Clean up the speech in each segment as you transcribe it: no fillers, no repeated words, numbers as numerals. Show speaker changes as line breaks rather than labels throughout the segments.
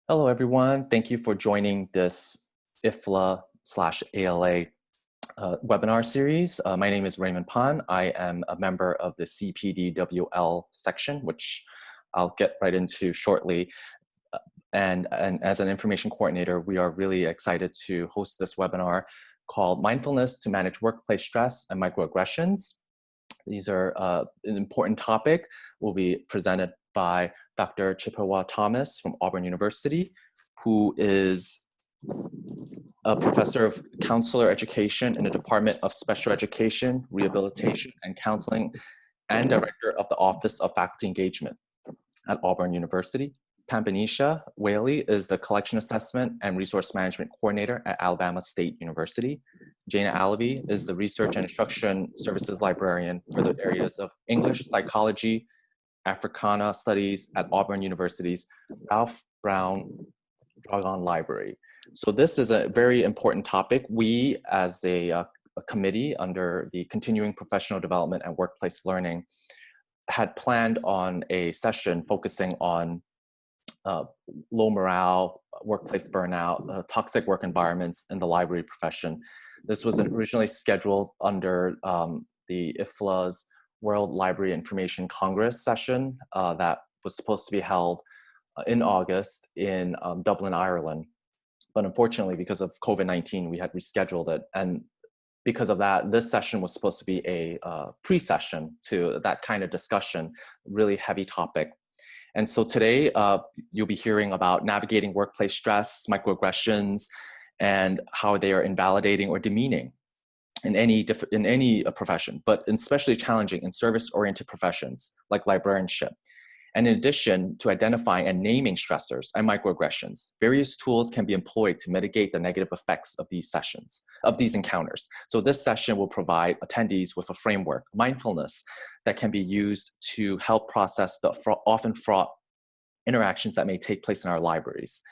Hello, everyone. Thank you for joining this IFLA/ALA webinar series. My name is Raymond Pan. I am a member of the CPDWL section, which I'll get right into shortly. And as an information coordinator, we are really excited to host this webinar called Mindfulness to Manage Workplace Stress and Microaggressions. These are an important topic. Will be presented by Dr. Chippewa Thomas from Auburn University, who is a professor of counselor education in the Department of Special Education, Rehabilitation, and Counseling, and director of the Office of Faculty Engagement at Auburn University. Pampanisha Whaley is the Collection Assessment and Resource Management Coordinator at Alabama State University. Jana Alavi is the Research and Instruction Services Librarian for the areas of English, Psychology, Africana Studies at Auburn University's Ralph Brown Dragon Library. So this is a very important topic. We, as a committee under the Continuing Professional Development and Workplace Learning, had planned on a session focusing on low morale, workplace burnout, toxic work environments in the library profession. This was originally scheduled under the IFLA's World Library Information Congress session that was supposed to be held in August in Dublin, Ireland. But unfortunately, because of COVID-19, we had rescheduled it. And because of that, this session was supposed to be a pre-session to that kind of discussion, really heavy topic. And so today, you'll be hearing about navigating workplace stress, microaggressions, and how they are invalidating or demeaning in any profession, but especially challenging in service-oriented professions like librarianship. And in addition to identifying and naming stressors and microaggressions, various tools can be employed to mitigate the negative effects of these encounters. So this session will provide attendees with a framework, mindfulness, that can be used to help process the often fraught interactions that may take place in our libraries.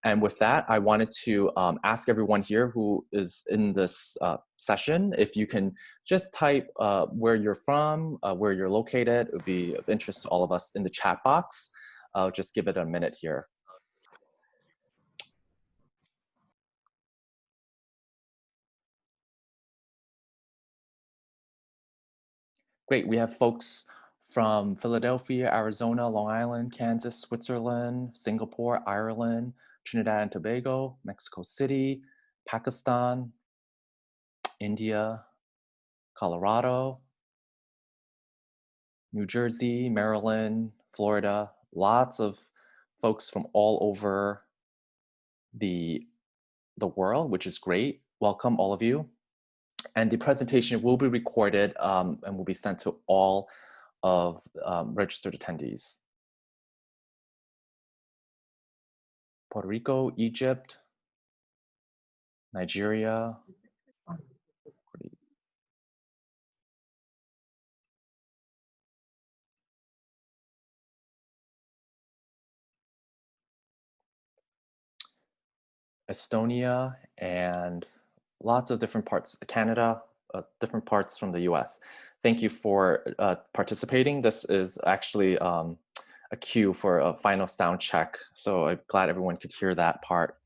And with that, I wanted to ask everyone here who is in this session, if you can just type where you're from, where you're located. It would be of interest to all of us in the chat box. I'll just give it a minute here. Great, we have folks from Philadelphia, Arizona, Long Island, Kansas, Switzerland, Singapore, Ireland, Trinidad and Tobago, Mexico City, Pakistan, India, Colorado, New Jersey, Maryland, Florida, lots of folks from all over the world, which is great. Welcome, all of you. And the presentation will be recorded and will be sent to all of registered attendees. Puerto Rico, Egypt, Nigeria. Estonia, and lots of different parts, Canada, different parts from the US. Thank you for participating. This is actually a cue for a final sound check. So I'm glad everyone could hear that part.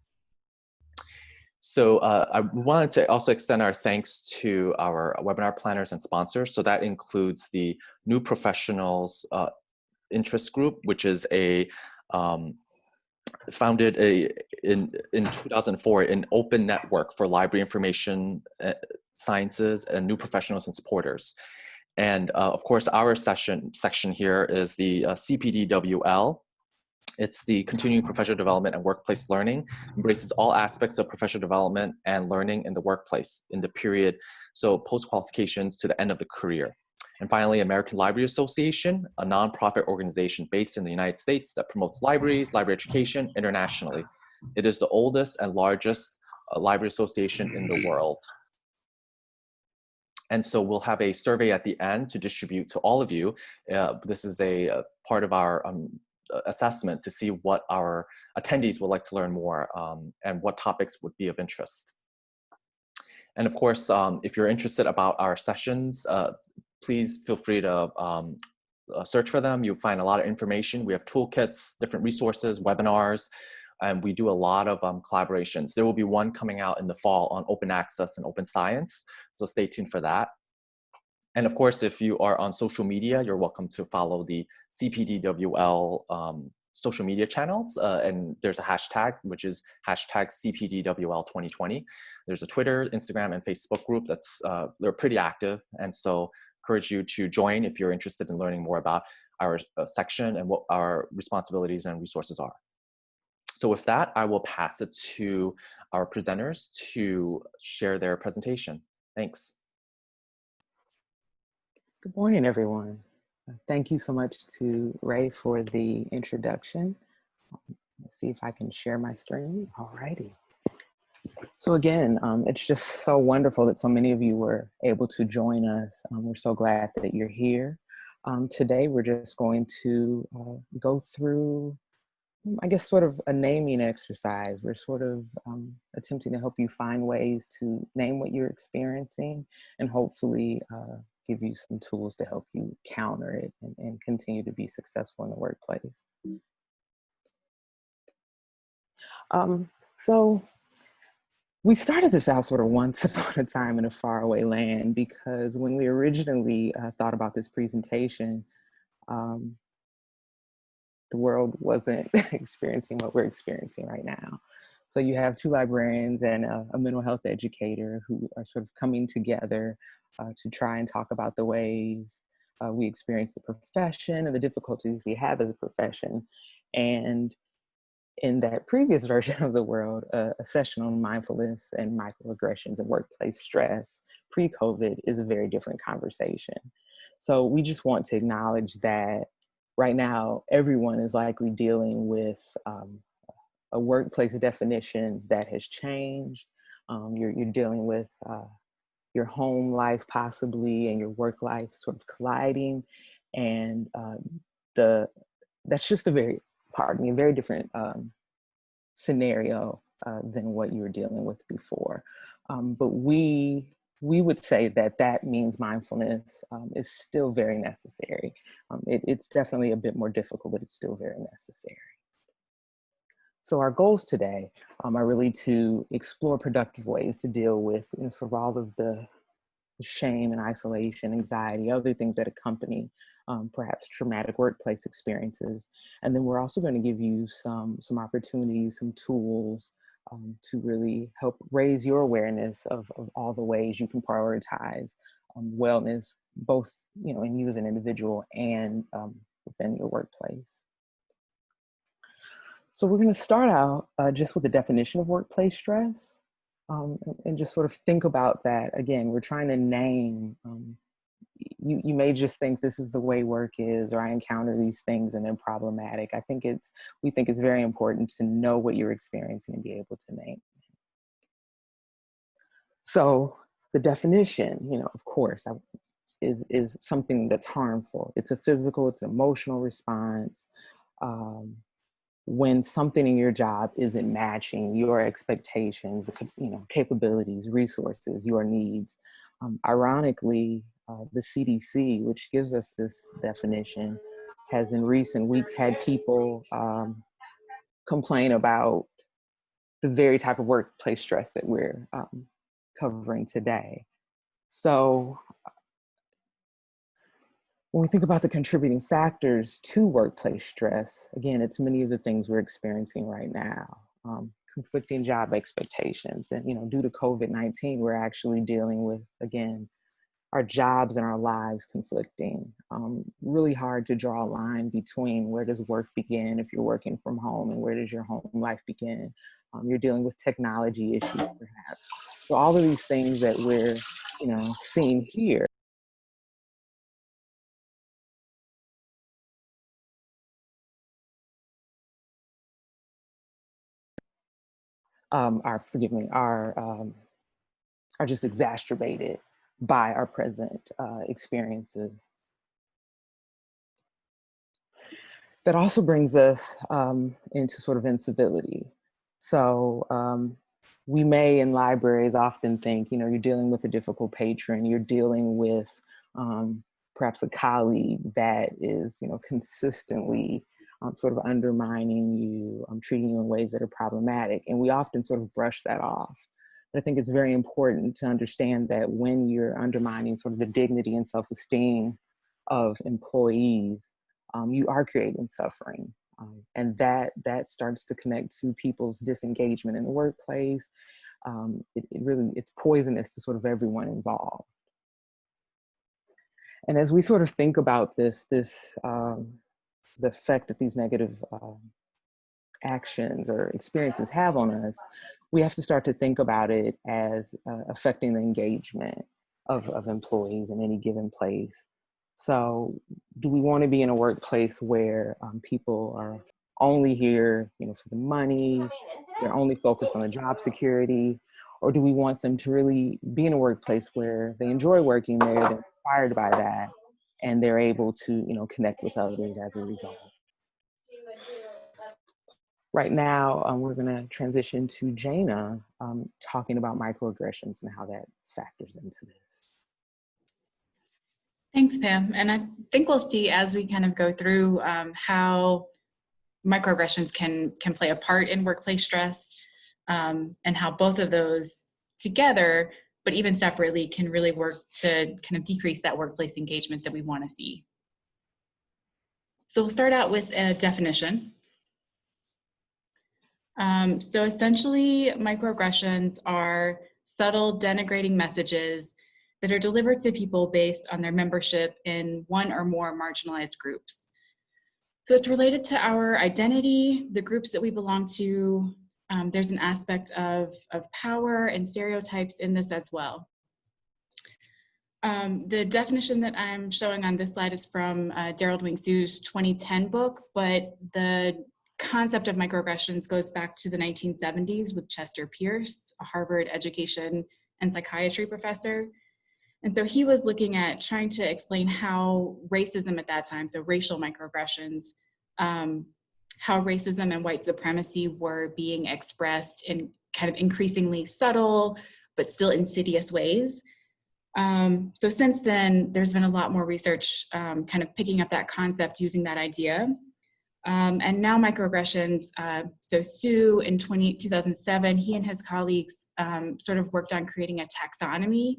So I wanted to also extend our thanks to our webinar planners and sponsors. So that includes the New Professionals Interest Group, which is a founded in 2004 an open network for library information sciences and new professionals and supporters. And of course, our section here is the CPDWL. It's the Continuing Professional Development and Workplace Learning, embraces all aspects of professional development and learning in the workplace in the period, so post-qualifications to the end of the career. And finally, American Library Association, a nonprofit organization based in the United States that promotes libraries, library education internationally. It is the oldest and largest library association in the world. And so we'll have a survey at the end to distribute to all of you. This is a part of our assessment to see what our attendees would like to learn more and what topics would be of interest. And of course, if you're interested about our sessions, please feel free to search for them. You'll find a lot of information. We have toolkits, different resources, webinars, and we do a lot of collaborations. There will be one coming out in the fall on open access and open science, so stay tuned for that. And of course, if you are on social media, you're welcome to follow the CPDWL social media channels. And there's a hashtag, which is hashtag CPDWL 2020. There's a Twitter, Instagram, and Facebook group that's they're pretty active. And so encourage you to join if you're interested in learning more about our section and what our responsibilities and resources are. So with that, I will pass it to our presenters to share their presentation. Thanks.
Good morning, everyone. Thank you so much to Ray for the introduction. Let's see if I can share my screen. All righty. So again, it's just so wonderful that so many of you were able to join us. We're so glad that you're here. Today, we're just going to go through, I guess, sort of a naming exercise. We're sort of attempting to help you find ways to name what you're experiencing and hopefully give you some tools to help you counter it and continue to be successful in the workplace. So we started this out sort of once upon a time in a faraway land, because when we originally thought about this presentation, the world wasn't experiencing what we're experiencing right now. So you have two librarians and a mental health educator who are sort of coming together to try and talk about the ways we experience the profession and the difficulties we have as a profession. And in that previous version of the world, a session on mindfulness and microaggressions and workplace stress pre-COVID is a very different conversation. So we just want to acknowledge that right now, everyone is likely dealing with a workplace definition that has changed. You're dealing with your home life possibly and your work life sort of colliding. And that's just a very different scenario than what you were dealing with before. But we would say that means mindfulness is still very necessary. It's definitely a bit more difficult, but it's still very necessary. So our goals today are really to explore productive ways to deal with sort of all of the shame and isolation, anxiety, other things that accompany perhaps traumatic workplace experiences. And then we're also going to give you some opportunities, some tools to really help raise your awareness of all the ways you can prioritize wellness, both in you as an individual and within your workplace. So we're going to start out just with the definition of workplace stress. And just sort of think about that. Again, we're trying to name, you may just think this is the way work is, or I encounter these things and they're problematic. We think it's very important to know what you're experiencing and be able to name. So the definition, of course, is something that's harmful. It's a physical, it's an emotional response. When something in your job isn't matching your expectations, capabilities, resources, your needs. Ironically, the CDC, which gives us this definition, has in recent weeks had people complain about the very type of workplace stress that we're covering today. So when we think about the contributing factors to workplace stress, again, it's many of the things we're experiencing right now. Conflicting job expectations. And, due to COVID-19, we're actually dealing with, again, our jobs and our lives conflicting. Really hard to draw a line between where does work begin if you're working from home and where does your home life begin. You're dealing with technology issues, perhaps. So all of these things that we're, seeing here are just exacerbated by our present experiences. That also brings us into sort of incivility. So we may in libraries often think, you're dealing with a difficult patron, you're dealing with perhaps a colleague that is, consistently sort of undermining you, treating you in ways that are problematic. And we often sort of brush that off. But I think it's very important to understand that when you're undermining sort of the dignity and self-esteem of employees, you are creating suffering. And that starts to connect to people's disengagement in the workplace. It's poisonous to sort of everyone involved. And as we sort of think about the effect that these negative actions or experiences have on us, we have to start to think about it as affecting the engagement of employees in any given place. So do we want to be in a workplace where people are only here, for the money, they're only focused on the job security, or do we want them to really be in a workplace where they enjoy working there, they're inspired by that, and they're able to, connect with others as a result? Right now, we're going to transition to Jana talking about microaggressions and how that factors into this.
Thanks, Pam. And I think we'll see as we kind of go through how microaggressions can play a part in workplace stress, and how both of those together, but even separately, can really work to kind of decrease that workplace engagement that we want to see. So we'll start out with a definition. So essentially, microaggressions are subtle denigrating messages that are delivered to people based on their membership in one or more marginalized groups. So it's related to our identity, the groups that we belong to. There's an aspect of power and stereotypes in this as well. The definition that I'm showing on this slide is from Daryl Dwing-Sue's 2010 book, but the concept of microaggressions goes back to the 1970s with Chester Pierce, a Harvard education and psychiatry professor. And so he was looking at trying to explain how racism at that time, so racial microaggressions, how racism and white supremacy were being expressed in kind of increasingly subtle, but still insidious ways. So since then, there's been a lot more research kind of picking up that concept, using that idea. And now microaggressions, so Sue in 2007, he and his colleagues sort of worked on creating a taxonomy,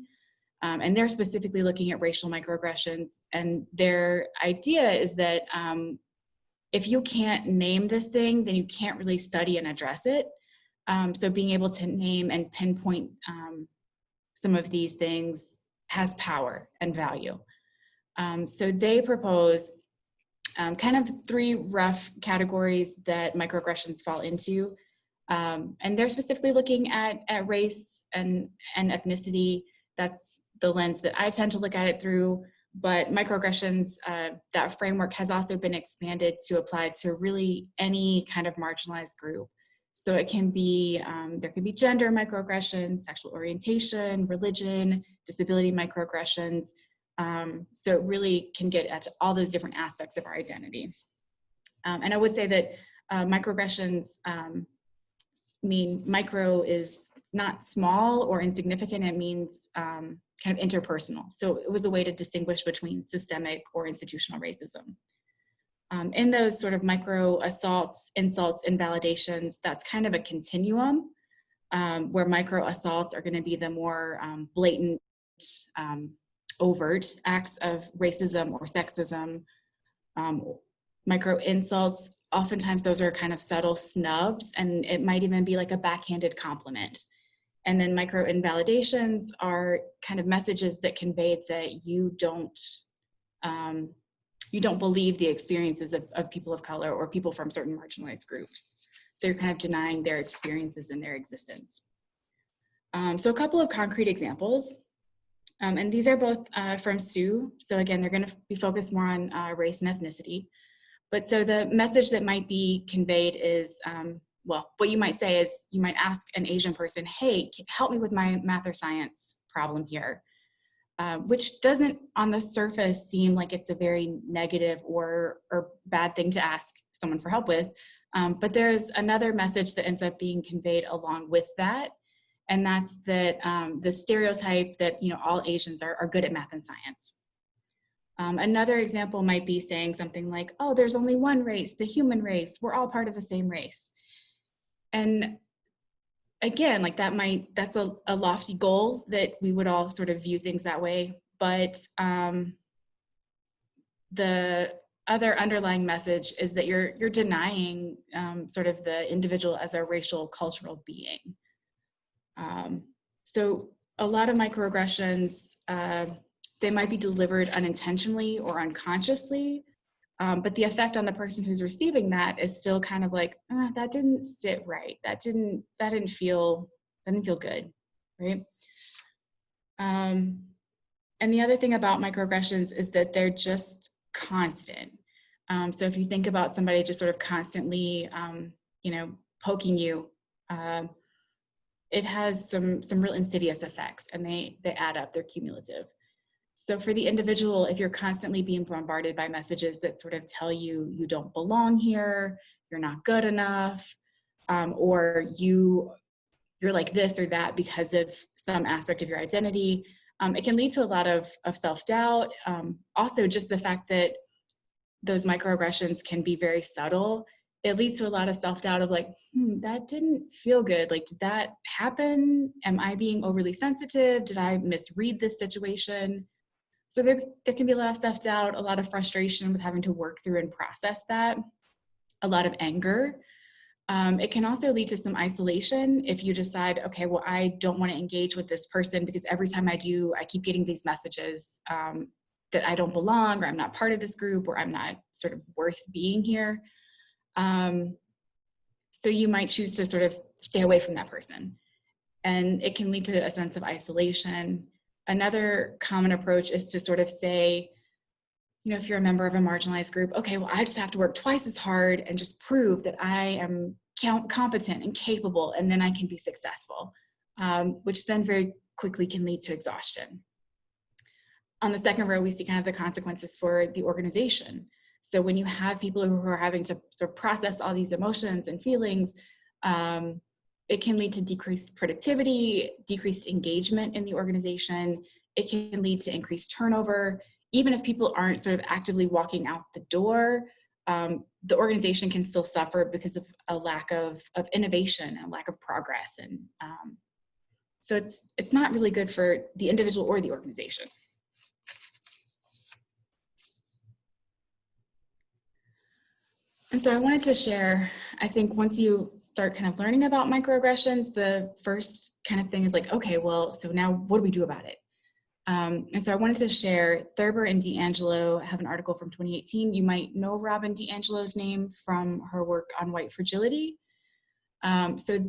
and they're specifically looking at racial microaggressions. And their idea is that if you can't name this thing, then you can't really study and address it. So being able to name and pinpoint some of these things has power and value. So they propose kind of three rough categories that microaggressions fall into. And they're specifically looking at race and ethnicity. That's the lens that I tend to look at it through. But microaggressions, that framework has also been expanded to apply to really any kind of marginalized group. So it can be, there can be gender microaggressions, sexual orientation, religion, disability microaggressions. So it really can get at all those different aspects of our identity. And I would say that microaggressions mean micro is not small or insignificant. It means kind of interpersonal. So it was a way to distinguish between systemic or institutional racism. In those sort of micro assaults, insults, invalidations, that's kind of a continuum where micro assaults are going to be the more blatant, overt acts of racism or sexism. Micro insults, oftentimes those are kind of subtle snubs, and it might even be like a backhanded compliment. And then micro invalidations are kind of messages that convey that you don't believe the experiences of people of color or people from certain marginalized groups. So you're kind of denying their experiences and their existence. So a couple of concrete examples, and these are both from Sue. So again, they're going to be focused more on race and ethnicity. But so the message that might be conveyed is, well, what you might say is, you might ask an Asian person, hey, help me with my math or science problem here. Which doesn't on the surface seem like it's a very negative or bad thing to ask someone for help with. But there's another message that ends up being conveyed along with that. And that's that the stereotype that all Asians are good at math and science. Another example might be saying something like, oh, there's only one race, the human race, we're all part of the same race. And again, like that's a lofty goal that we would all sort of view things that way. But the other underlying message is that you're denying sort of the individual as a racial cultural being. So a lot of microaggressions, they might be delivered unintentionally or unconsciously, but the effect on the person who's receiving that is still kind of like, that didn't sit right. That didn't feel good, right? And the other thing about microaggressions is that they're just constant. So if you think about somebody just sort of constantly, poking you, it has some real insidious effects, and they add up, they're cumulative. So for the individual, if you're constantly being bombarded by messages that sort of tell you you don't belong here, you're not good enough, or you're like this or that because of some aspect of your identity, it can lead to a lot of self-doubt. Also, just the fact that those microaggressions can be very subtle, it leads to a lot of self-doubt of like, that didn't feel good. Like, did that happen? Am I being overly sensitive? Did I misread this situation? So there can be a lot of self-doubt, a lot of frustration with having to work through and process that, a lot of anger. It can also lead to some isolation if you decide, okay, well, I don't want to engage with this person because every time I do, I keep getting these messages that I don't belong, or I'm not part of this group, or I'm not sort of worth being here. So you might choose to sort of stay away from that person. And it can lead to a sense of isolation. Another common approach is to sort of say, if you're a member of a marginalized group, okay, well, I just have to work twice as hard and just prove that I am competent and capable, and then I can be successful, which then very quickly can lead to exhaustion. On the second row, we see kind of the consequences for the organization. So when you have people who are having to sort of process all these emotions and feelings, it can lead to decreased productivity, decreased engagement in the organization. It can lead to increased turnover. Even if people aren't sort of actively walking out the door, the organization can still suffer because of a lack of innovation and lack of progress. And so it's not really good for the individual or the organization. And so I wanted to share, I think once you start kind of learning about microaggressions, the first kind of thing is like, okay, well, so now what do we do about it? And so I wanted to share, Thurber and D'Angelo have an article from 2018. You might know Robin DiAngelo's name from her work on white fragility. So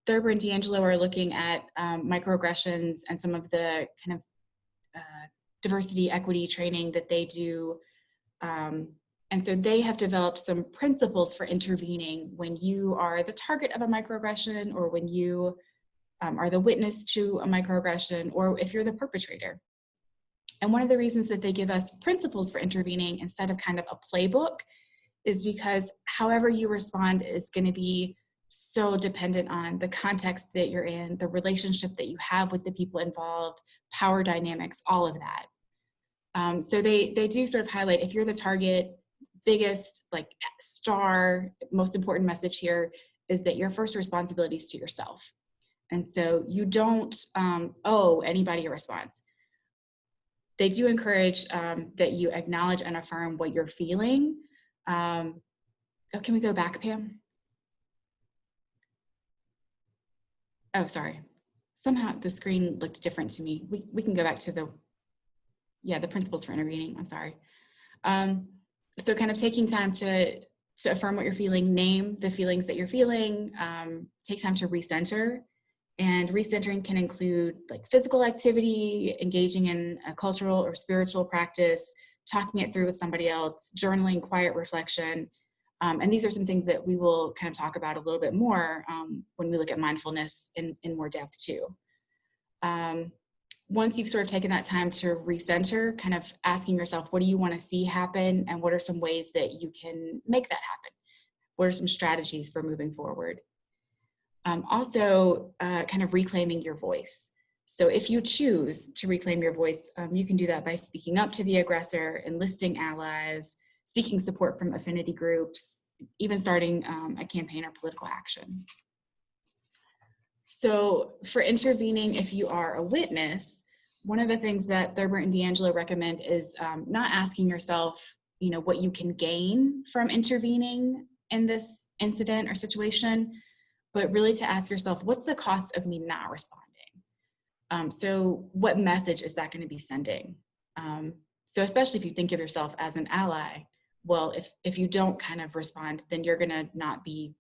Thurber and D'Angelo are looking at microaggressions and some of the kind of diversity, equity training that they do. And so they have developed some principles for intervening when you are the target of a microaggression, or when you are the witness to a microaggression, or if you're the perpetrator. And one of the reasons that they give us principles for intervening instead of kind of a playbook is because however you respond is going to be so dependent on the context that you're in, the relationship that you have with the people involved, power dynamics, all of that. So they do sort of highlight, if you're the target, biggest like star, most important message here is that your first responsibility is to yourself. And so you don't owe anybody a response. They do encourage that you acknowledge and affirm what you're feeling. Oh, can we go back, Pam? Oh, sorry. Somehow the screen looked different to me. We can go back to the principles for intervening. I'm sorry. So kind of taking time to affirm what you're feeling, name the feelings that you're feeling, take time to recenter. And recentering can include like physical activity, engaging in a cultural or spiritual practice, talking it through with somebody else, journaling, quiet reflection. And these are some things that we will kind of talk about a little bit more when we look at mindfulness in more depth too. Once you've sort of taken that time to recenter, kind of asking yourself, what do you want to see happen? And what are some ways that you can make that happen? What are some strategies for moving forward? Also, kind of reclaiming your voice. So if you choose to reclaim your voice, you can do that by speaking up to the aggressor, enlisting allies, seeking support from affinity groups, even starting a campaign or political action. So for intervening, if you are a witness, one of the things that Thurber and D'Angelo recommend is not asking yourself, what you can gain from intervening in this incident or situation, but really to ask yourself, what's the cost of me not responding? So what message is that going to be sending? So especially if you think of yourself as an ally, well, if you don't kind of respond, then you're going to not be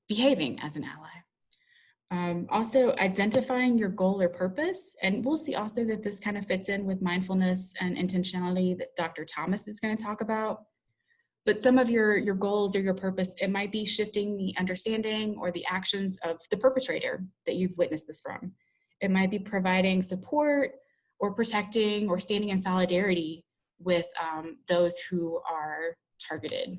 behaving as an ally. Also identifying your goal or purpose, and we'll see also that this kind of fits in with mindfulness and intentionality that Dr. Thomas is going to talk about. But some of your goals or your purpose, it might be shifting the understanding or the actions of the perpetrator that you've witnessed this from. It might be providing support or protecting or standing in solidarity with those who are targeted.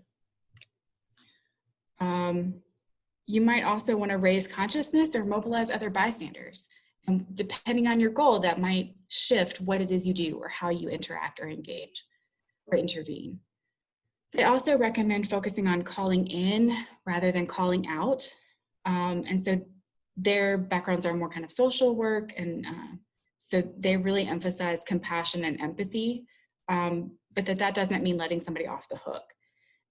You might also want to raise consciousness or mobilize other bystanders. And depending on your goal, that might shift what it is you do or how you interact or engage or intervene. They also recommend focusing on calling in rather than calling out. And so their backgrounds are more kind of social work, and so they really emphasize compassion and empathy, but that doesn't mean letting somebody off the hook.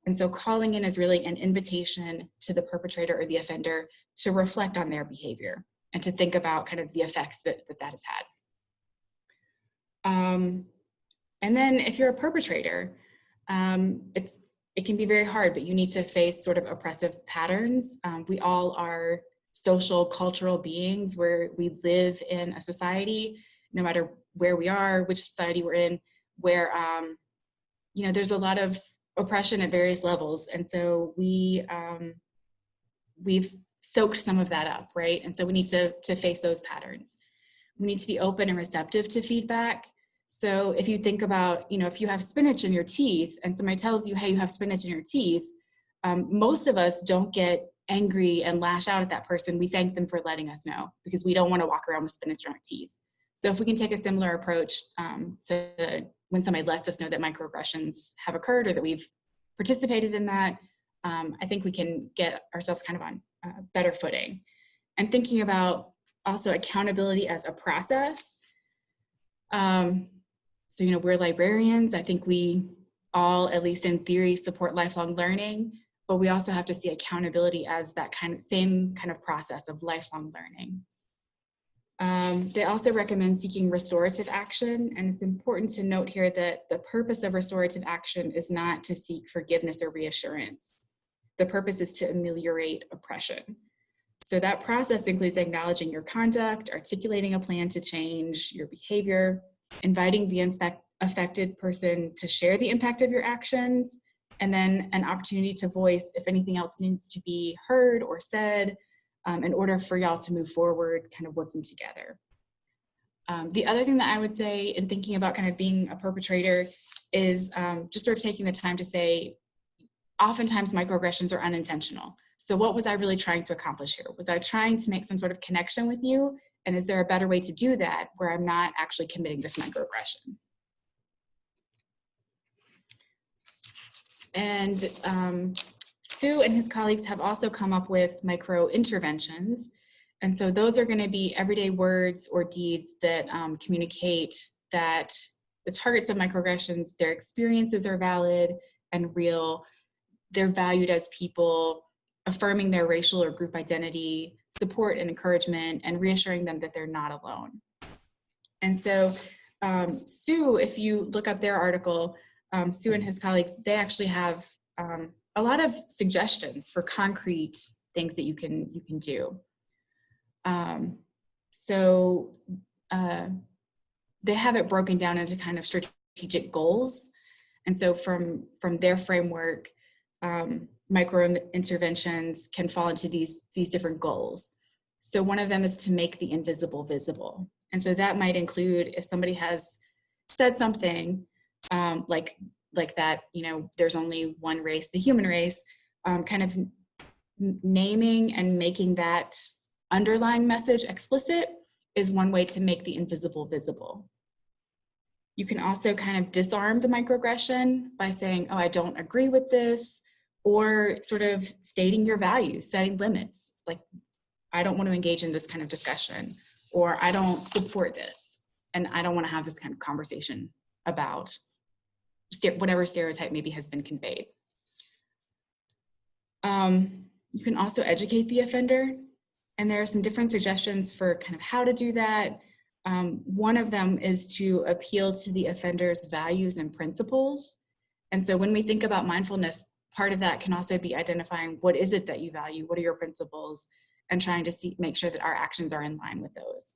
And so calling in is really an invitation to the perpetrator or the offender to reflect on their behavior and to think about kind of the effects that has had. And then if you're a perpetrator, it can be very hard, but you need to face sort of oppressive patterns. We all are social, cultural beings where we live in a society, no matter where we are, which society we're in, where there's a lot of oppression at various levels. And so we've soaked some of that up, right? And so we need to face those patterns. We need to be open and receptive to feedback. So if you think about, if you have spinach in your teeth and somebody tells you, hey, you have spinach in your teeth, most of us don't get angry and lash out at that person. We thank them for letting us know because we don't want to walk around with spinach in our teeth. So if we can take a similar approach to when somebody lets us know that microaggressions have occurred or that we've participated in that, I think we can get ourselves kind of on better footing. And thinking about also accountability as a process. So, we're librarians. I think we all, at least in theory, support lifelong learning, but we also have to see accountability as that same kind of process of lifelong learning. They also recommend seeking restorative action, and it's important to note here that the purpose of restorative action is not to seek forgiveness or reassurance. The purpose is to ameliorate oppression. So that process includes acknowledging your conduct, articulating a plan to change your behavior, inviting the affected person to share the impact of your actions, and then an opportunity to voice if anything else needs to be heard or said in order for y'all to move forward, kind of working together. The other thing that I would say in thinking about kind of being a perpetrator is just sort of taking the time to say, oftentimes microaggressions are unintentional. So what was I really trying to accomplish here? Was I trying to make some sort of connection with you? And is there a better way to do that where I'm not actually committing this microaggression? And Sue and his colleagues have also come up with micro-interventions. And so those are going to be everyday words or deeds that communicate that the targets of microaggressions, their experiences are valid and real. They're valued as people, affirming their racial or group identity, support and encouragement, and reassuring them that they're not alone. And so Sue, if you look up their article, Sue and his colleagues, they actually have a lot of suggestions for concrete things that you can do. So they have it broken down into kind of strategic goals. And so from their framework, micro interventions can fall into these different goals. So one of them is to make the invisible visible. And so that might include if somebody has said something like that, there's only one race, the human race, kind of naming and making that underlying message explicit is one way to make the invisible visible. You can also kind of disarm the microaggression by saying, oh, I don't agree with this, or sort of stating your values, setting limits, like, I don't want to engage in this kind of discussion, or I don't support this, and I don't want to have this kind of conversation about whatever stereotype maybe has been conveyed. You can also educate the offender, and there are some different suggestions for kind of how to do that. One of them is to appeal to the offender's values and principles. And so when we think about mindfulness, part of that can also be identifying what is it that you value, what are your principles, and trying to make sure that our actions are in line with those.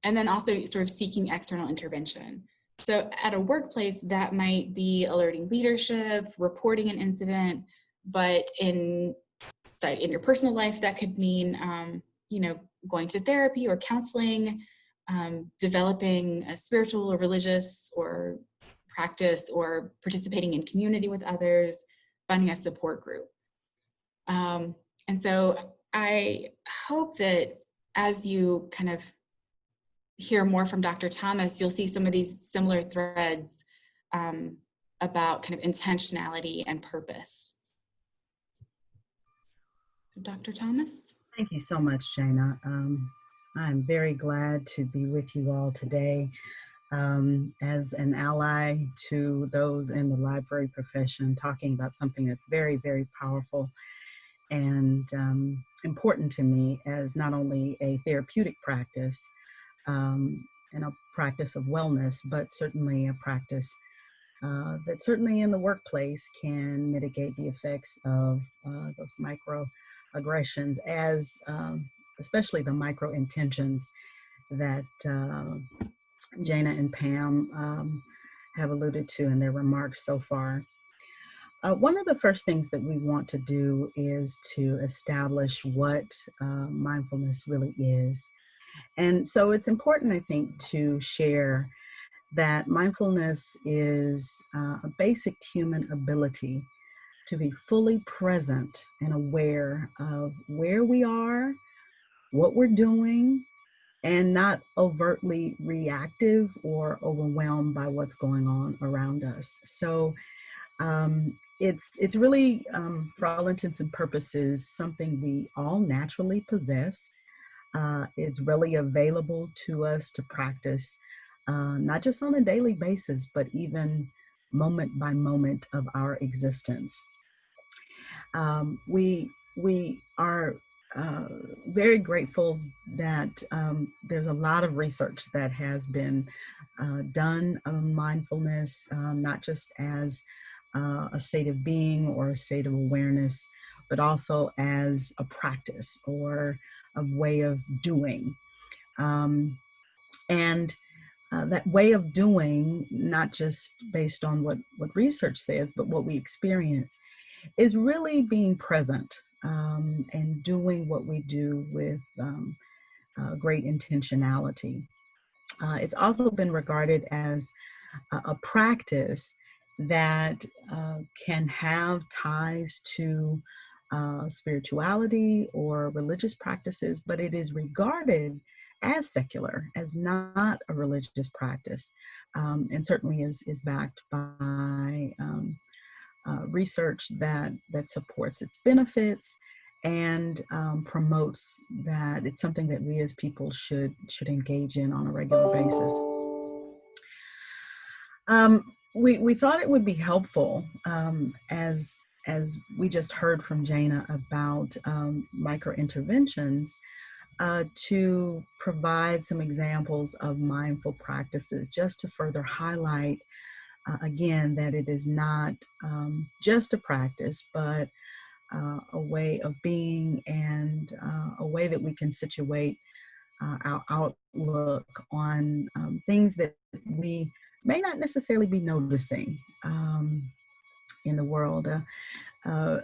And then also sort of seeking external intervention. So at a workplace, that might be alerting leadership, reporting an incident, but in your personal life, that could mean, going to therapy or counseling, developing a spiritual or religious or practice, or participating in community with others, finding a support group. And so I hope that as you kind of hear more from Dr. Thomas, you'll see some of these similar threads about kind of intentionality and purpose. Dr. Thomas?
Thank you so much, Jana. I'm very glad to be with you all today as an ally to those in the library profession, talking about something that's very, very powerful and important to me as not only a therapeutic practice and a practice of wellness, but certainly a practice that certainly in the workplace can mitigate the effects of those microaggressions, as especially the micro intentions that Jana and Pam have alluded to in their remarks so far. One of the first things that we want to do is to establish what mindfulness really is. And so it's important, I think, to share that mindfulness is a basic human ability to be fully present and aware of where we are, what we're doing, and not overtly reactive or overwhelmed by what's going on around us. So it's really, for all intents and purposes, something we all naturally possess. It's really available to us to practice, not just on a daily basis, but even moment by moment of our existence. We are very grateful that there's a lot of research that has been done on mindfulness, not just as a state of being or a state of awareness, but also as a practice or a way of doing. And that way of doing, not just based on what research says, but what we experience, is really being present and doing what we do with great intentionality. It's also been regarded as a practice that can have ties to spirituality or religious practices, but it is regarded as secular, as not a religious practice, and certainly is backed by research that supports its benefits and promotes that it's something that we as people should engage in on a regular basis. We thought it would be helpful, as we just heard from Jana about micro interventions, to provide some examples of mindful practices, just to further highlight again that it is not just a practice, but a way of being and a way that we can situate our outlook on things that we may not necessarily be noticing in the world. When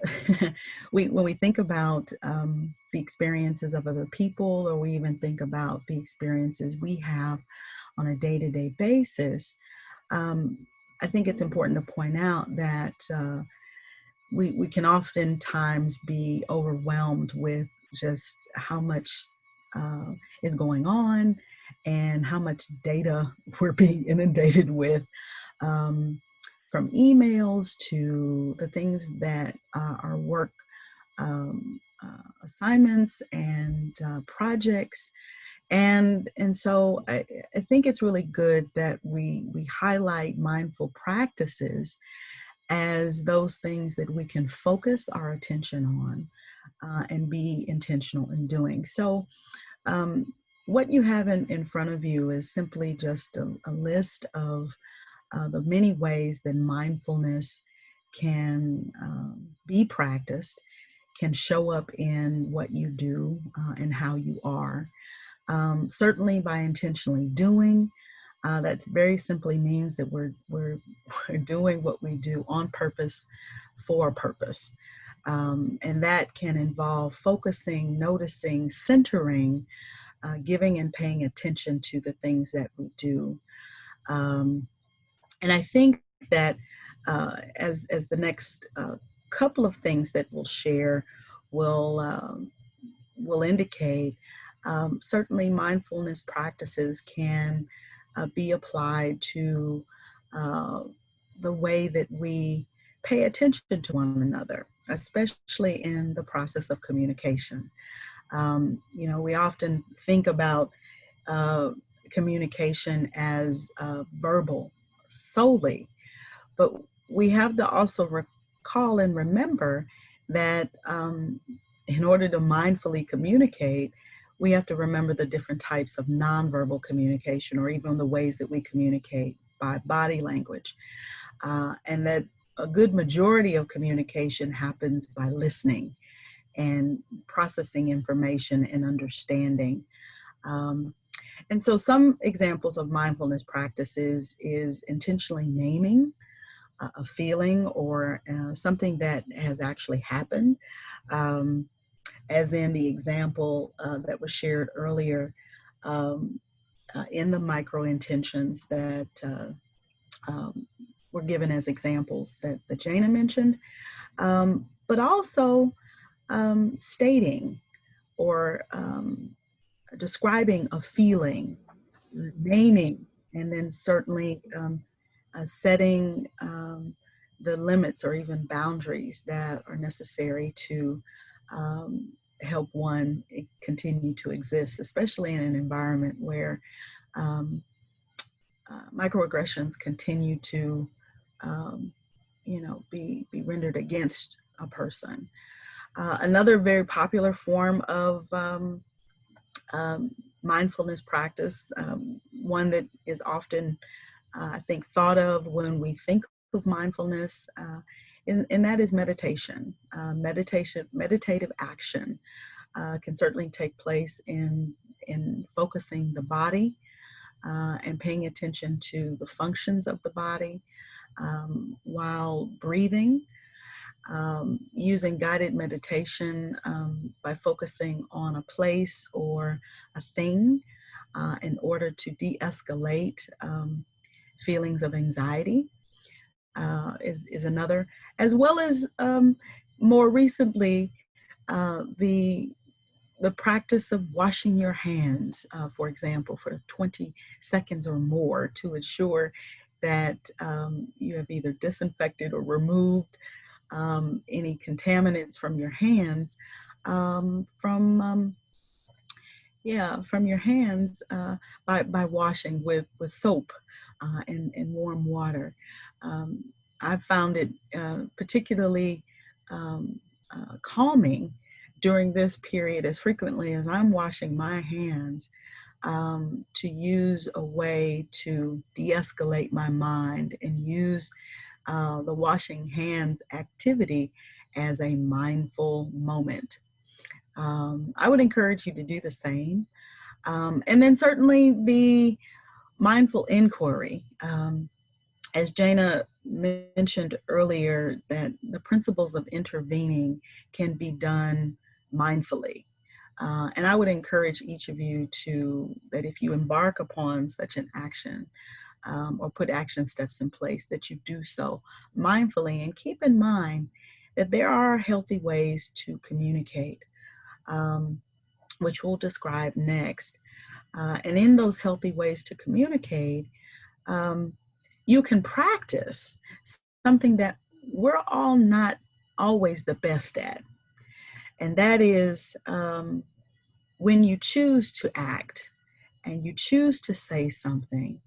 we think about the experiences of other people, or we even think about the experiences we have on a day-to-day basis, I think it's important to point out that we can oftentimes be overwhelmed with just how much is going on and how much data we're being inundated with, from emails to the things that are work assignments and projects. And so I think it's really good that we highlight mindful practices as those things that we can focus our attention on and be intentional in doing. So what you have in front of you is simply just a list of the many ways that mindfulness can be practiced, can show up in what you do and how you are. Certainly by intentionally doing, that very simply means that we're doing what we do on purpose for a purpose. And that can involve focusing, noticing, centering, giving and paying attention to the things that we do. And I think that as the next couple of things that we'll share will indicate, certainly mindfulness practices can be applied to the way that we pay attention to one another, especially in the process of communication. We often think about communication as verbal solely, but we have to also recall and remember that in order to mindfully communicate, we have to remember the different types of nonverbal communication, or even the ways that we communicate by body language. And that a good majority of communication happens by listening and processing information and understanding. And so some examples of mindfulness practices is intentionally naming a feeling or something that has actually happened. As in the example that was shared earlier in the micro intentions that were given as examples that Jana mentioned, but also stating or describing a feeling, naming, and then certainly setting the limits or even boundaries that are necessary to help one continue to exist, especially in an environment where microaggressions continue to, be rendered against a person. Another very popular form of mindfulness practice, one that is often, I think, thought of when we think of mindfulness, and that is meditation. Meditative action can certainly take place in focusing the body and paying attention to the functions of the body while breathing. Using guided meditation by focusing on a place or a thing in order to de-escalate feelings of anxiety is another, as well as more recently the practice of washing your hands, for example, for 20 seconds or more to ensure that you have either disinfected or removed any contaminants from your hands, from your hands by washing with soap and warm water. I've found it particularly calming during this period, as frequently as I'm washing my hands, to use a way to de-escalate my mind and use the washing hands activity as a mindful moment. I would encourage you to do the same. And then certainly the mindful inquiry. As Jana mentioned earlier, that the principles of intervening can be done mindfully. And I would encourage each of you that if you embark upon such an action, or put action steps in place, that you do so mindfully, and keep in mind that there are healthy ways to communicate. which we'll describe next. And in those healthy ways to communicate, you can practice something that we're all not always the best at. And that is when you choose to act and you choose to say something,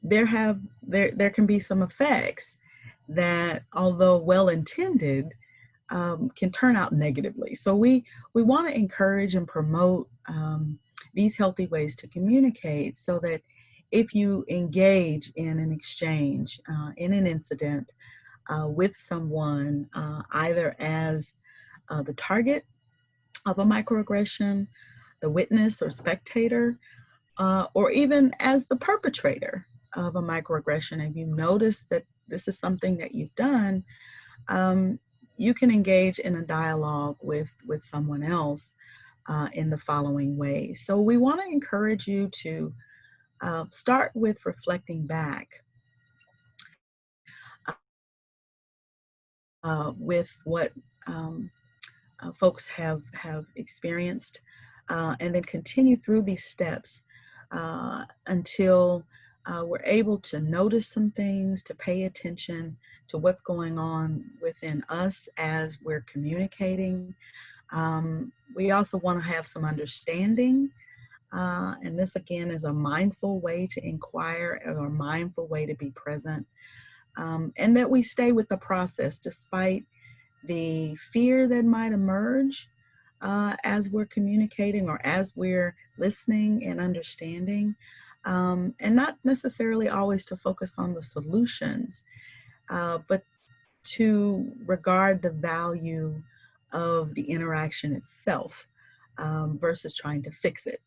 there can be some effects that, although well-intended, can turn out negatively. So we want to encourage and promote these healthy ways to communicate, so that if you engage in an exchange, in an incident with someone, either as the target of a microaggression, the witness or spectator, or even as the perpetrator of a microaggression, and you notice that this is something that you've done, you can engage in a dialogue with someone else in the following ways. So we want to encourage you to start with reflecting back with what folks have experienced, and then continue through these steps until we're able to notice some things, to pay attention to what's going on within us as we're communicating. We also want to have some understanding, and this again is a mindful way to inquire, or a mindful way to be present, and that we stay with the process despite the fear that might emerge as we're communicating or as we're listening and understanding, and not necessarily always to focus on the solutions, but to regard the value of the interaction itself, versus trying to fix it.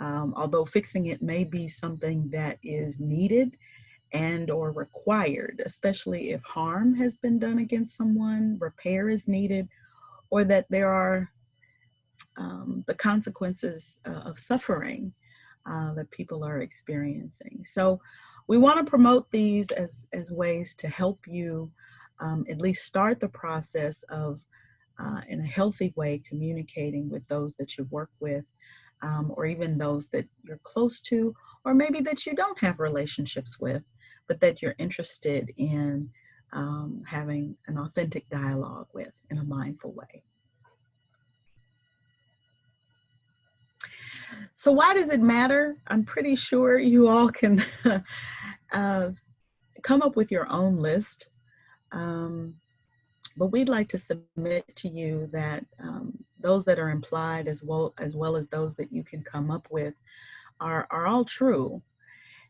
Although fixing it may be something that is needed and or required, especially if harm has been done against someone, repair is needed, or that there are the consequences of suffering that people are experiencing. So we want to promote these as ways to help you at least start the process of, in a healthy way, communicating with those that you work with, or even those that you're close to, or maybe that you don't have relationships with, but that you're interested in having an authentic dialogue with in a mindful way. So why does it matter? I'm pretty sure you all can come up with your own list, but we'd like to submit to you that those that are implied, as well as those that you can come up with, are all true.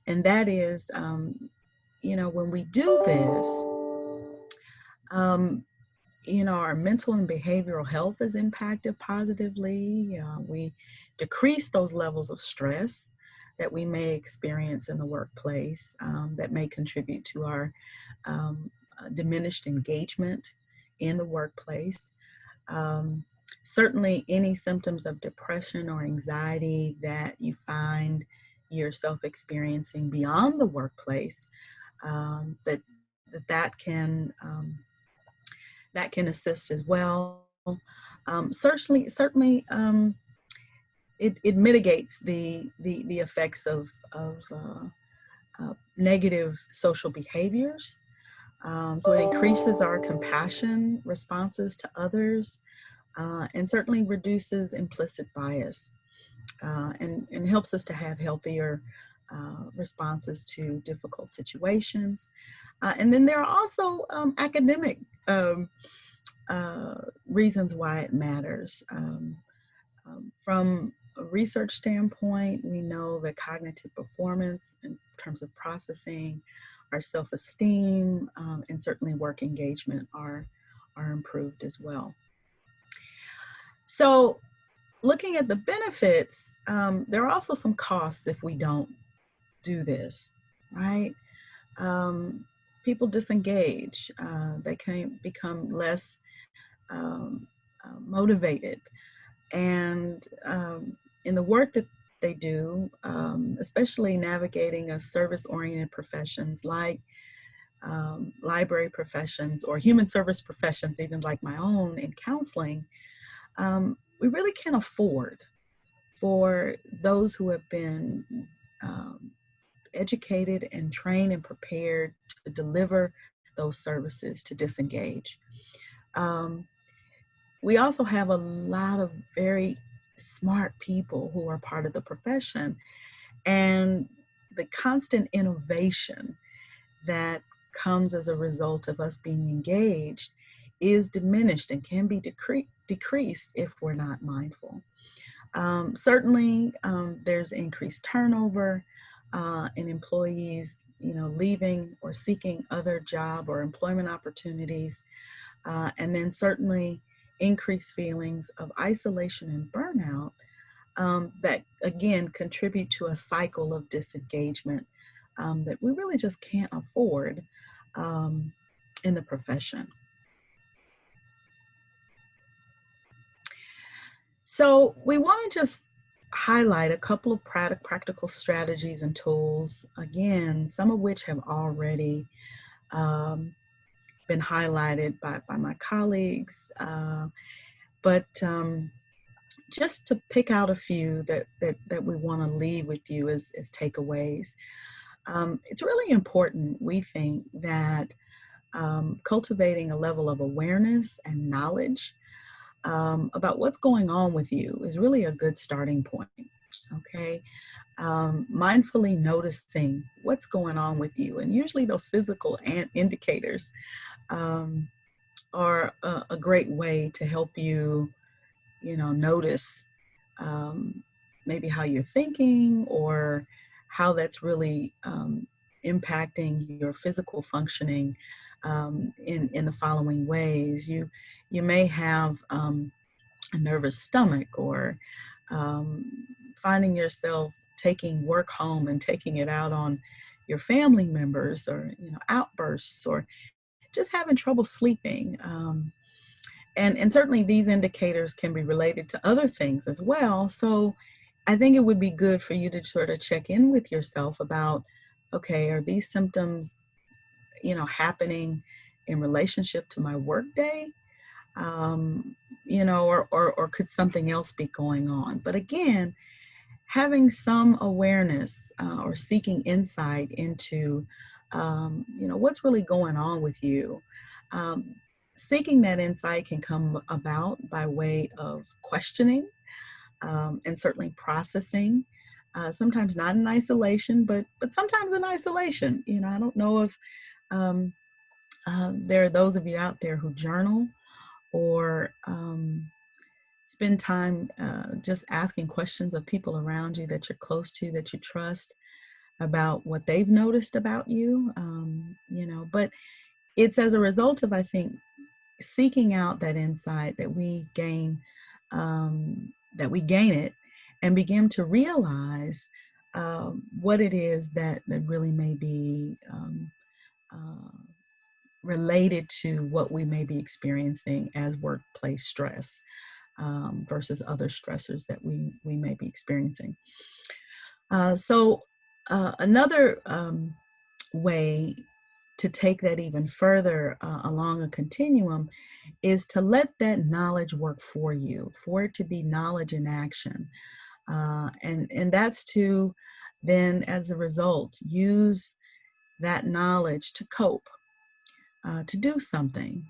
And that is, when we do this, our mental and behavioral health is impacted positively. We decrease those levels of stress that we may experience in the workplace, that may contribute to our diminished engagement in the workplace. Certainly any symptoms of depression or anxiety that you find yourself experiencing beyond the workplace, that can assist as well. Certainly, it mitigates the effects of negative social behaviors. So it increases our compassion responses to others, and certainly reduces implicit bias, and helps us to have healthier responses to difficult situations. And then there are also academic reasons why it matters. From a research standpoint, we know that cognitive performance in terms of processing, our self-esteem, and certainly work engagement are improved as well. So looking at the benefits, there are also some costs if we don't do this, right? People disengage, they can become less motivated, and in the work that they do, especially navigating a service-oriented professions like library professions or human service professions, even like my own in counseling, we really can't afford for those who have been um, educated and trained and prepared to deliver those services to disengage. Um, we also have a lot of very smart people who are part of the profession, and the constant innovation that comes as a result of us being engaged is diminished and can be decreased if we're not mindful. Certainly, there's increased turnover in employees, leaving or seeking other job or employment opportunities, and then certainly increased feelings of isolation and burnout that again contribute to a cycle of disengagement that we really just can't afford um, in the profession. So we want to just highlight a couple of practical strategies and tools, again, some of which have already um, been highlighted by my colleagues, but just to pick out a few that we want to leave with you as takeaways. It's really important, we think, that cultivating a level of awareness and knowledge about what's going on with you is really a good starting point, okay? Mindfully noticing what's going on with you, and usually those physical indicators are a great way to help you, notice maybe how you're thinking or how that's really impacting your physical functioning in the following ways. You may have a nervous stomach, or um, finding yourself taking work home and taking it out on your family members, or outbursts, or just having trouble sleeping. And certainly these indicators can be related to other things as well. So I think it would be good for you to sort of check in with yourself about, okay, are these symptoms, happening in relationship to my work day? Or could something else be going on? But again, having some awareness or seeking insight into, what's really going on with you. Um, Seeking that insight can come about by way of questioning and certainly processing. Sometimes not in isolation, but sometimes in isolation. I don't know if um, there are those of you out there who journal or spend time just asking questions of people around you that you're close to, that you trust, about what they've noticed about you. But it's as a result of, I think, seeking out that insight that we gain, it and begin to realize what it is that really may be uh, related to what we may be experiencing as workplace stress versus other stressors that we may be experiencing. So another way to take that even further along a continuum is to let that knowledge work for you, for it to be knowledge in action. And that's to then, as a result, use that knowledge to cope, to do something,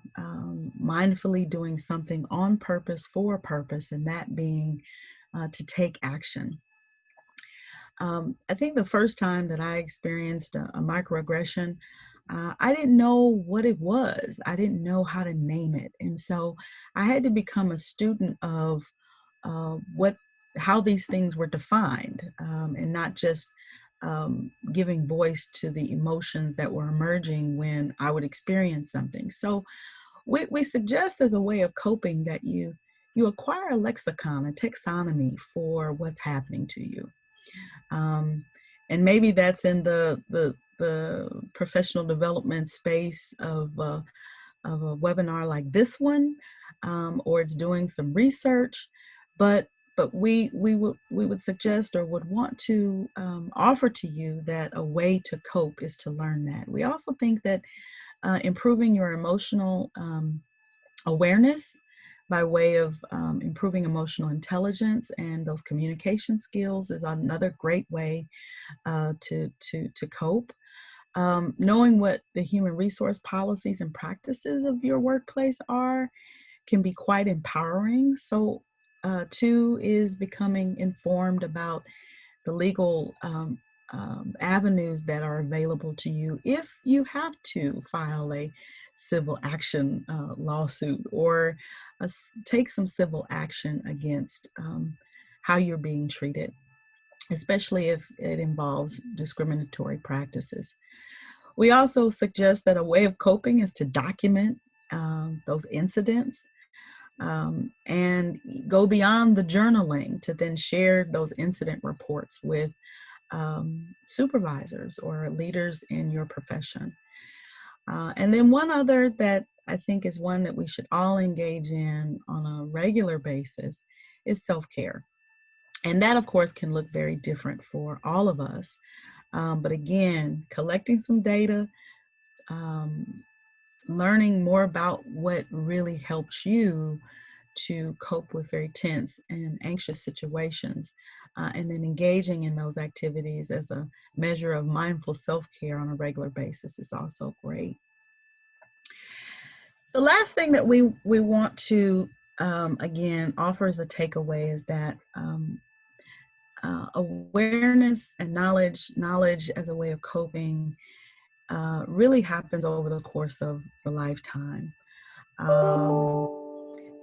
mindfully doing something on purpose for a purpose, and that being to take action. I think the first time that I experienced a microaggression, I didn't know what it was. I didn't know how to name it. And so I had to become a student of how these things were defined, and not just giving voice to the emotions that were emerging when I would experience something. So we suggest, as a way of coping, that you acquire a lexicon, a taxonomy for what's happening to you. And maybe that's in the professional development space of a webinar like this one, or it's doing some research. But we would suggest, or would want to offer to you, that a way to cope is to learn that. We also think that improving your emotional awareness by way of improving emotional intelligence, and those communication skills is another great way to cope. Knowing what the human resource policies and practices of your workplace are can be quite empowering. So, two is becoming informed about the legal avenues that are available to you if you have to file a civil action lawsuit, or take some civil action against how you're being treated, especially if it involves discriminatory practices. We also suggest that a way of coping is to document those incidents, and go beyond the journaling to then share those incident reports with supervisors or leaders in your profession. And then one other that I think is one that we should all engage in on a regular basis is self-care. And that, of course, can look very different for all of us. But again, collecting some data, learning more about what really helps you to cope with very tense and anxious situations, and then engaging in those activities as a measure of mindful self-care on a regular basis is also great. The last thing that we want to, again, offer as a takeaway is that awareness and knowledge as a way of coping really happens over the course of the lifetime.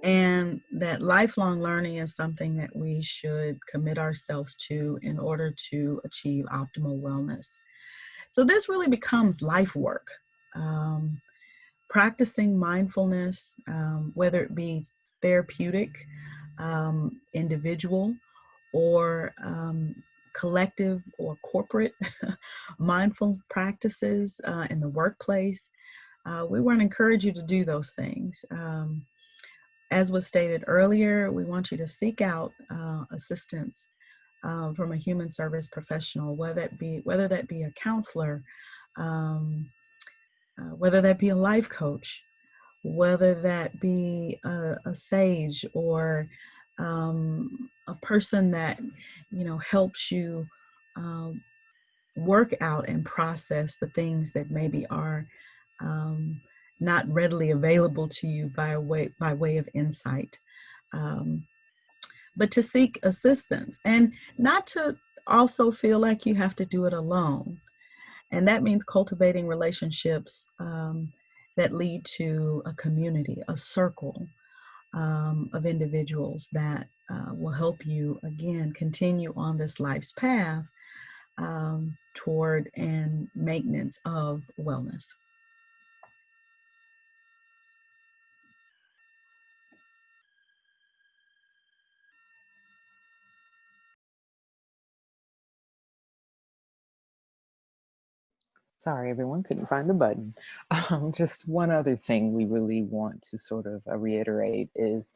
And that lifelong learning is something that we should commit ourselves to in order to achieve optimal wellness. So this really becomes life work. Practicing mindfulness, whether it be therapeutic, individual, or collective or corporate mindful practices in the workplace, we want to encourage you to do those things. As was stated earlier, we want you to seek out assistance from a human service professional, whether that be a counselor, whether that be a life coach, whether that be a sage, or a person that helps you work out and process the things that maybe are not readily available to you by way of insight, but to seek assistance and not to also feel like you have to do it alone. And that means cultivating relationships that lead to a community, a circle of individuals that will help you, again, continue on this life's path toward and maintenance of wellness.
Sorry, everyone, couldn't find the button. Just one other thing we really want to sort of reiterate is,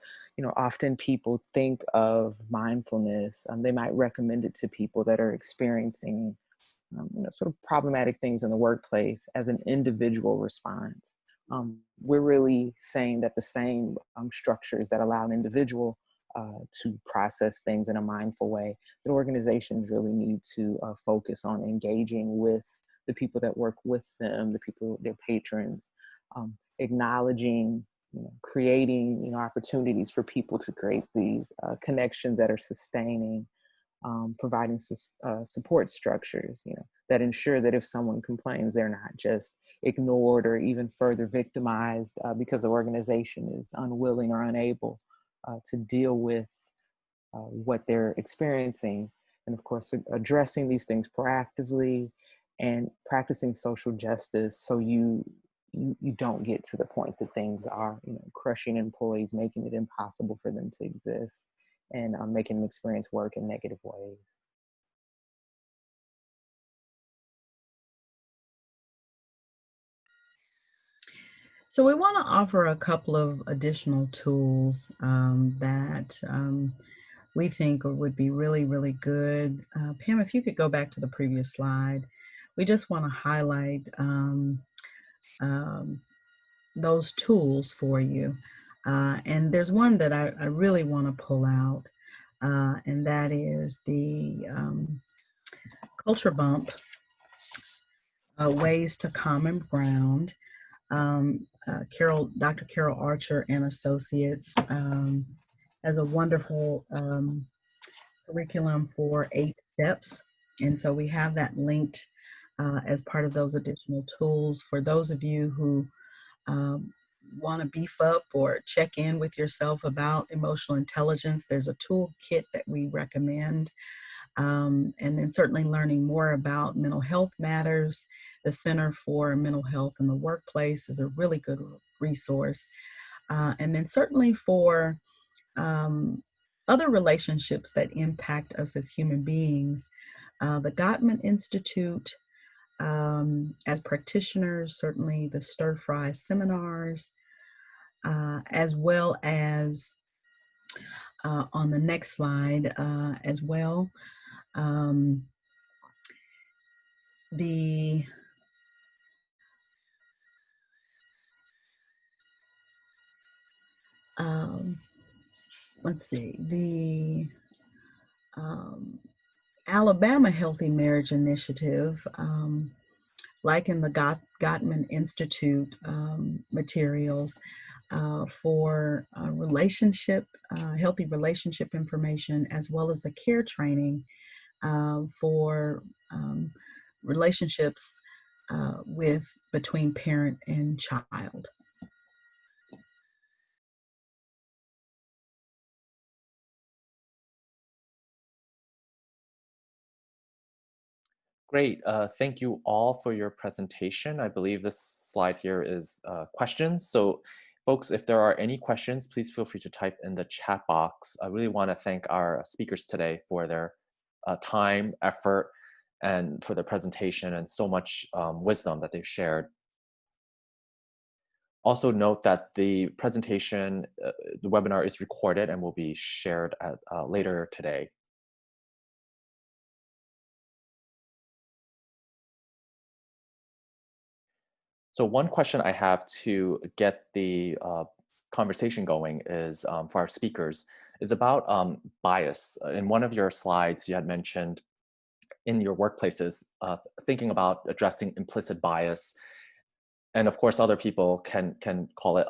often people think of mindfulness, they might recommend it to people that are experiencing, sort of problematic things in the workplace as an individual response. We're really saying that the same structures that allow an individual to process things in a mindful way, that organizations really need to focus on engaging with the people that work with them, the people, their patrons, acknowledging, creating, opportunities for people to create these connections that are sustaining, providing support structures, that ensure that if someone complains, they're not just ignored or even further victimized because the organization is unwilling or unable to deal with what they're experiencing. And of course, addressing these things proactively and practicing social justice, so you don't get to the point that things are, crushing employees, making it impossible for them to exist, and making them experience work in negative ways.
So we want to offer a couple of additional tools that we think would be really, really good. Pam, if you could go back to the previous slide. We just want to highlight those tools for you. And there's one that I really want to pull out, and that is the culture bump, ways to common ground. Dr. Carol Archer and Associates has a wonderful curriculum for 8 steps. And so we have that linked as part of those additional tools for those of you who want to beef up or check in with yourself about emotional intelligence. There's a toolkit that we recommend. And then certainly learning more about mental health matters. The Center for Mental Health in the Workplace is a really good resource. And then certainly for other relationships that impact us as human beings, the Gottman Institute, as practitioners, certainly the Stir Fry seminars, as well as on the next slide as well, the let's see, the Alabama Healthy Marriage Initiative, like in the Gottman Institute materials for healthy relationship information, as well as the care training for relationships between parent and child.
Great. Thank you all for your presentation. I believe this slide here is questions. So folks, if there are any questions, please feel free to type in the chat box. I really want to thank our speakers today for their time, effort, and for their presentation and so much wisdom that they've shared. Also note that the presentation, the webinar is recorded and will be shared later today. So one question I have to get the conversation going is for our speakers is about bias. In one of your slides, you had mentioned in your workplaces, thinking about addressing implicit bias. And of course, other people can call it,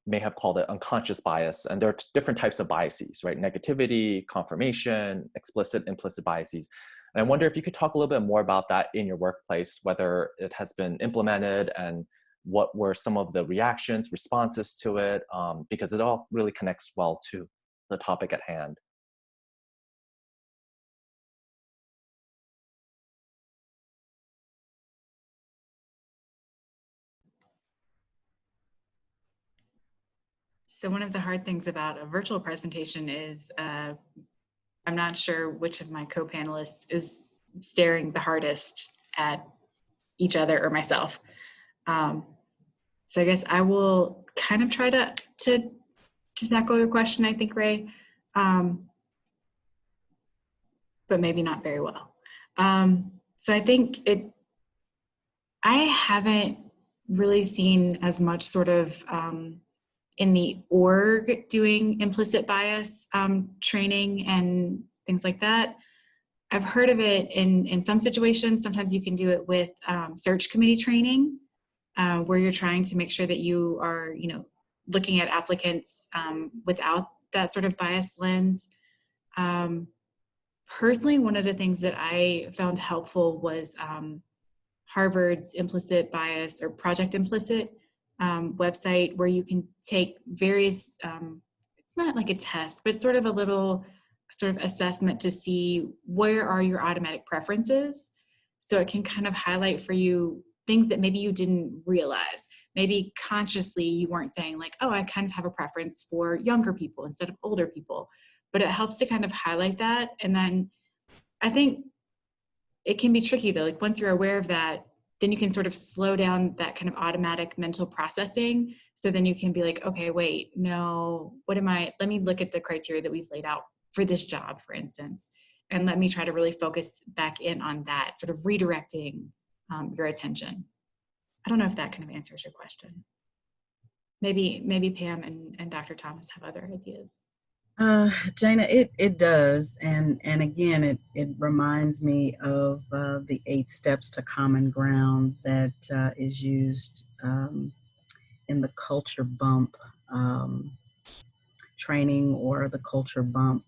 may have called it unconscious bias. And there are different types of biases, right? Negativity, confirmation, explicit, implicit biases. And I wonder if you could talk a little bit more about that in your workplace, whether it has been implemented and what were some of the reactions, responses to it, because it all really connects well to the topic at hand.
So one of the hard things about a virtual presentation is I'm not sure which of my co-panelists is staring the hardest at each other or myself. So I guess I will kind of try to tackle your question, I think, Ray, but maybe not very well. So I think I haven't really seen as much sort of in the org doing implicit bias training and things like that. I've heard of it in some situations. Sometimes you can do it with search committee training, where you're trying to make sure that you are, looking at applicants without that sort of biased lens. Personally, one of the things that I found helpful was Harvard's implicit bias or Project Implicit website, where you can take various, it's not like a test, but it's sort of a little sort of assessment to see where are your automatic preferences. So it can kind of highlight for you things that maybe you didn't realize. Maybe consciously you weren't saying like, oh, I kind of have a preference for younger people instead of older people, but it helps to kind of highlight that. And then I think it can be tricky though, like once you're aware of that, then you can sort of slow down that kind of automatic mental processing. So then you can be like, okay, wait, no, let me look at the criteria that we've laid out for this job, for instance, and let me try to really focus back in on that, sort of redirecting your attention. I don't know if that kind of answers your question. Maybe Pam and Dr. Thomas have other ideas.
Jana, it does, and again, it reminds me of the 8 steps to common ground that is used in the culture bump training or the culture bump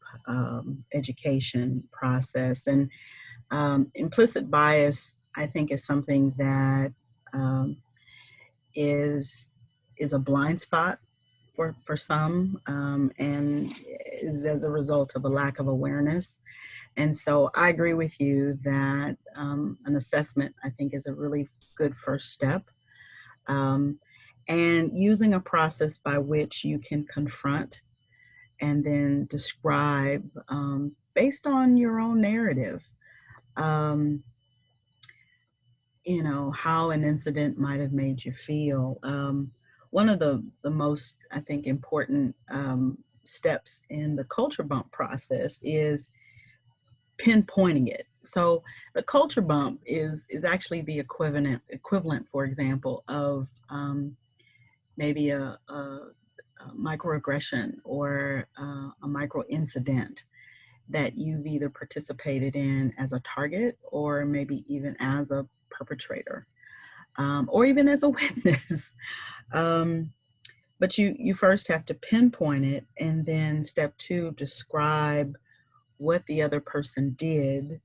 education process. And implicit bias, I think, is something that is a blind spot for some, and is as a result of a lack of awareness. And so I agree with you that an assessment, I think, is a really good first step. And using a process by which you can confront and then describe based on your own narrative, you know, how an incident might have made you feel. One of the most, I think, important steps in the culture bump process is pinpointing it. So the culture bump is actually the equivalent, for example, of maybe a microaggression or a micro incident that you've either participated in as a target or maybe even as a perpetrator, or even as a witness. But you first have to pinpoint it, and then step 2, describe what the other person did,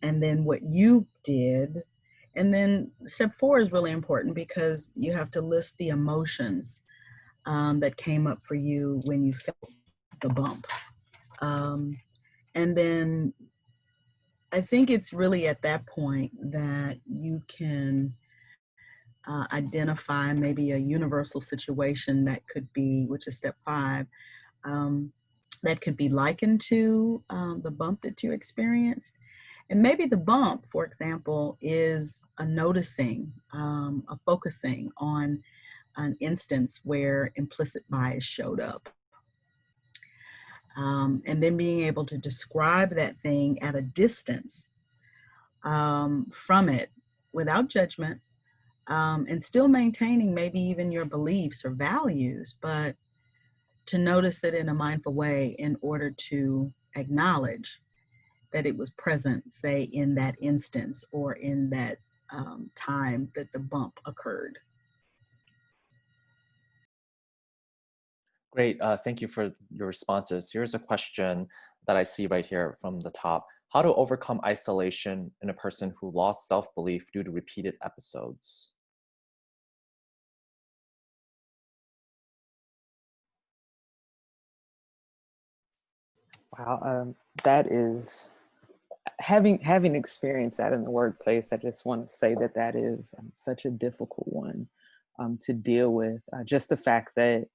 and then what you did. And then step 4 is really important because you have to list the emotions that came up for you when you felt the bump. And then I think it's really at that point that you can identify maybe a universal situation that could be, which is step 5, that could be likened to the bump that you experienced. And maybe the bump, for example, is a noticing, a focusing on an instance where implicit bias showed up. And then being able to describe that thing at a distance from it without judgment, and still maintaining maybe even your beliefs or values, but to notice it in a mindful way in order to acknowledge that it was present, say, in that instance or in that time that the bump occurred.
Great, thank you for your responses. Here's a question that I see right here from the top. How to overcome isolation in a person who lost self-belief due to repeated episodes?
Wow, that is, having experienced that in the workplace, I just want to say that that is such a difficult one to deal with. Just the fact that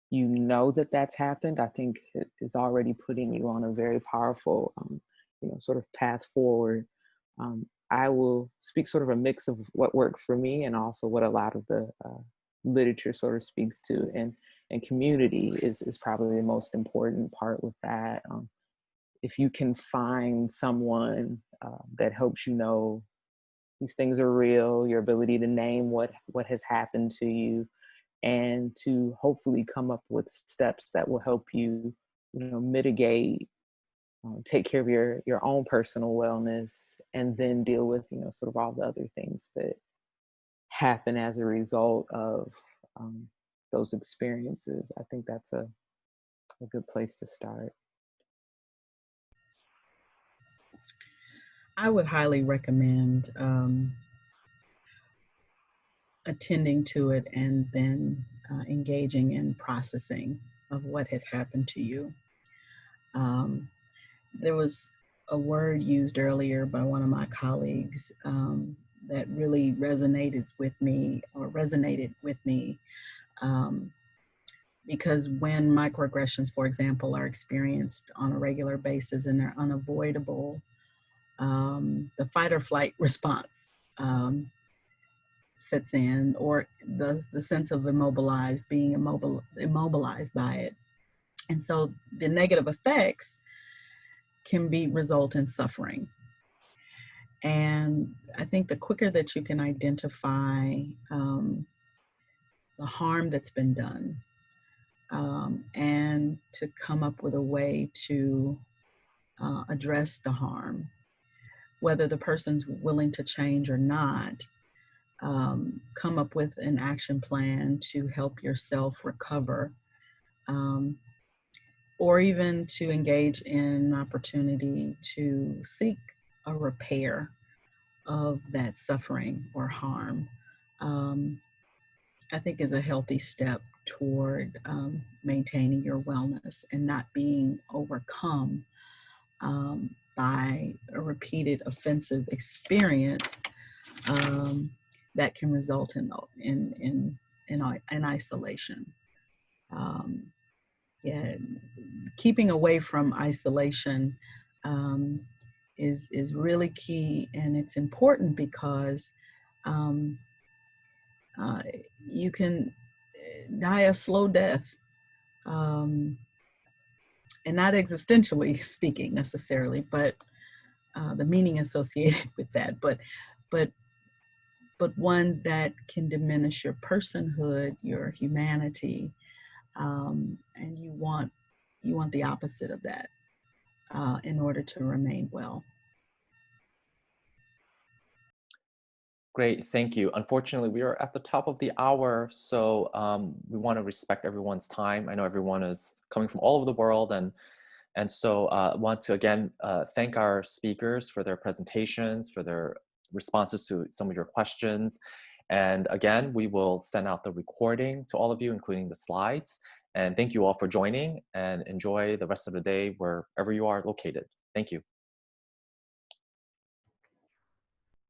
you know that that's happened, I think it is already putting you on a very powerful, you know, sort of path forward. I will speak sort of a mix of what worked for me and also what a lot of the literature sort of speaks to. And community is probably the most important part with that. If you can find someone that helps you know these things are real, your ability to name what has happened to you, and to hopefully come up with steps that will help you, you know, mitigate, take care of your own personal wellness, and then deal with, you know, sort of all the other things that happen as a result of those experiences. I think that's a good place to start.
I would highly recommend attending to it and then engaging in processing of what has happened to you. There was a word used earlier by one of my colleagues that really resonated with me, because when microaggressions, for example, are experienced on a regular basis and they're unavoidable, the fight or flight response sets in, or the sense of being immobilized by it. And so the negative effects can result in suffering. And I think the quicker that you can identify harm that's been done, and to come up with a way to address the harm, whether the person's willing to change or not. Come up with an action plan to help yourself recover, or even to engage in an opportunity to seek a repair of that suffering or harm, I think is a healthy step toward maintaining your wellness and not being overcome by a repeated offensive experience that can result in isolation. Yeah, keeping away from isolation is really key, and it's important because you can die a slow death, and not existentially speaking necessarily, but the meaning associated with that, but one that can diminish your personhood, your humanity, and you want the opposite of that in order to remain well.
Great, thank you. Unfortunately, we are at the top of the hour, so we want to respect everyone's time. I know everyone is coming from all over the world, and so I want to again thank our speakers for their presentations, for their responses to some of your questions. And again, we will send out the recording to all of you, including the slides. And thank you all for joining, and enjoy the rest of the day wherever you are located. Thank you.